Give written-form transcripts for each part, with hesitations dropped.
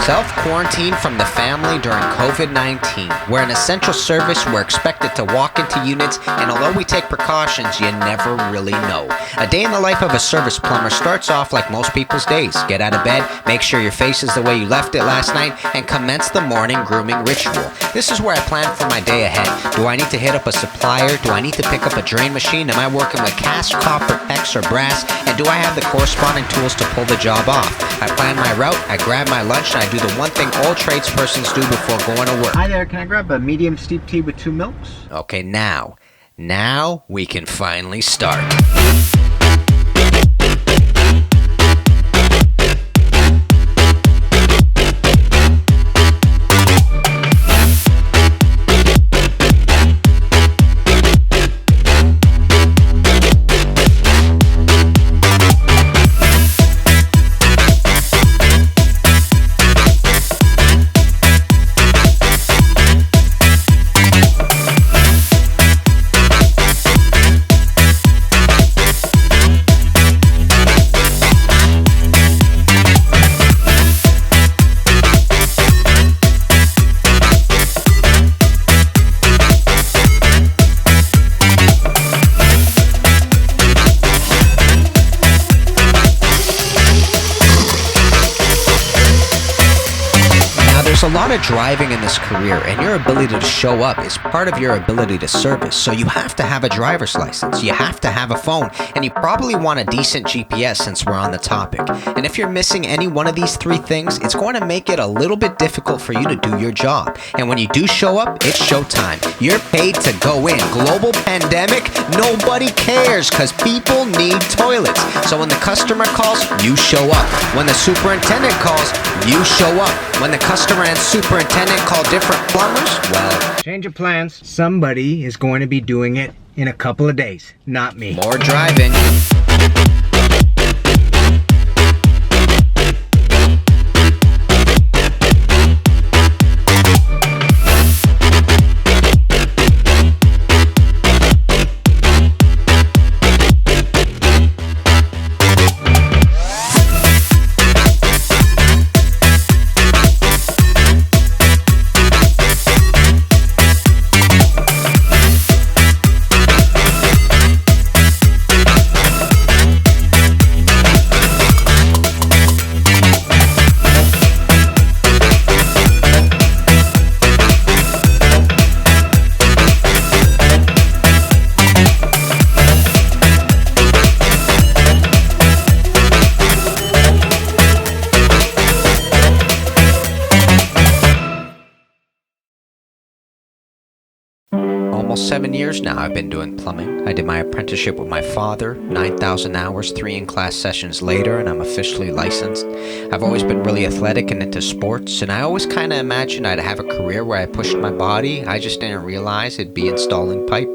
Self-quarantine from the family during COVID-19. We're an essential service. We're expected to walk into units, and although we take precautions, you never really know. A day in the life of a service plumber starts off like most people's days. Get out of bed, make sure your face is the way you left it last night, and commence the morning grooming ritual. This is where I plan for my day ahead. Do I need to hit up a supplier? Do I need to pick up a drain machine? Am I working with cast, copper, PEX, or brass? And do I have the corresponding tools to pull the job off? I plan my route, I grab my lunch, and I do the one thing all tradespersons do before going to work. Hi there, can I grab a medium steep tea with 2 milks? Okay, now we can finally start. There's a lot of driving in this career, and your ability to show up is part of your ability to service. So you have to have a driver's license, you have to have a phone, and you probably want a decent GPS since we're on the topic. And if you're missing any one of these 3 things, it's going to make it a little bit difficult for you to do your job. And when you do show up, it's showtime. You're paid to go in. Global pandemic, nobody cares because people need toilets. So when the customer calls, you show up. When the superintendent calls, you show up. When the customer and superintendent call different plumbers, well, Change of plans. Somebody is going to be doing it in a couple of days. Not me. more driving. Almost 7 years now I've been doing plumbing. I did my apprenticeship with my father, 9,000 hours, 3 in-class sessions later, and I'm officially licensed. I've always been really athletic and into sports, and I always kind of imagined I'd have a career where I pushed my body. I just didn't realize it'd be installing pipe.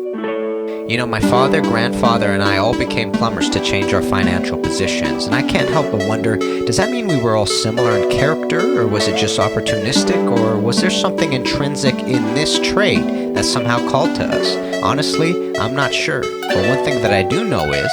You know, my father, grandfather, and I all became plumbers to change our financial positions, and I can't help but wonder, does that mean we were all similar in character, or was it just opportunistic, or was there something intrinsic in this trade that somehow called to us? Honestly, I'm not sure, but one thing that I do know is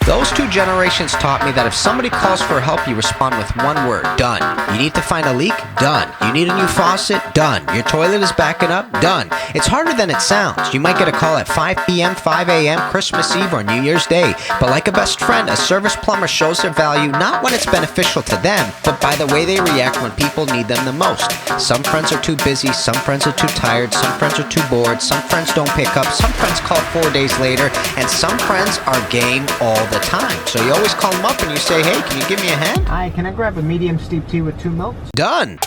those 2 generations taught me that if somebody calls for help, you respond with one word: done. You need to find a leak? Done. You need a new faucet? Done. Your toilet is backing up? Done. It's harder than it sounds. You might get a call at 5 p.m., 5 a.m., Christmas Eve, or New Year's Day. But like a best friend, a service plumber shows their value not when it's beneficial to them, but by the way they react when people need them the most. Some friends are too busy, some friends are too tired, some friends are too bored, some friends don't pick up, some friends call 4 days later, and some friends are game all the time. So you always call them up and you say, hey, can you give me a hand? Hi, can I grab a medium steep tea with 2 milks? Done.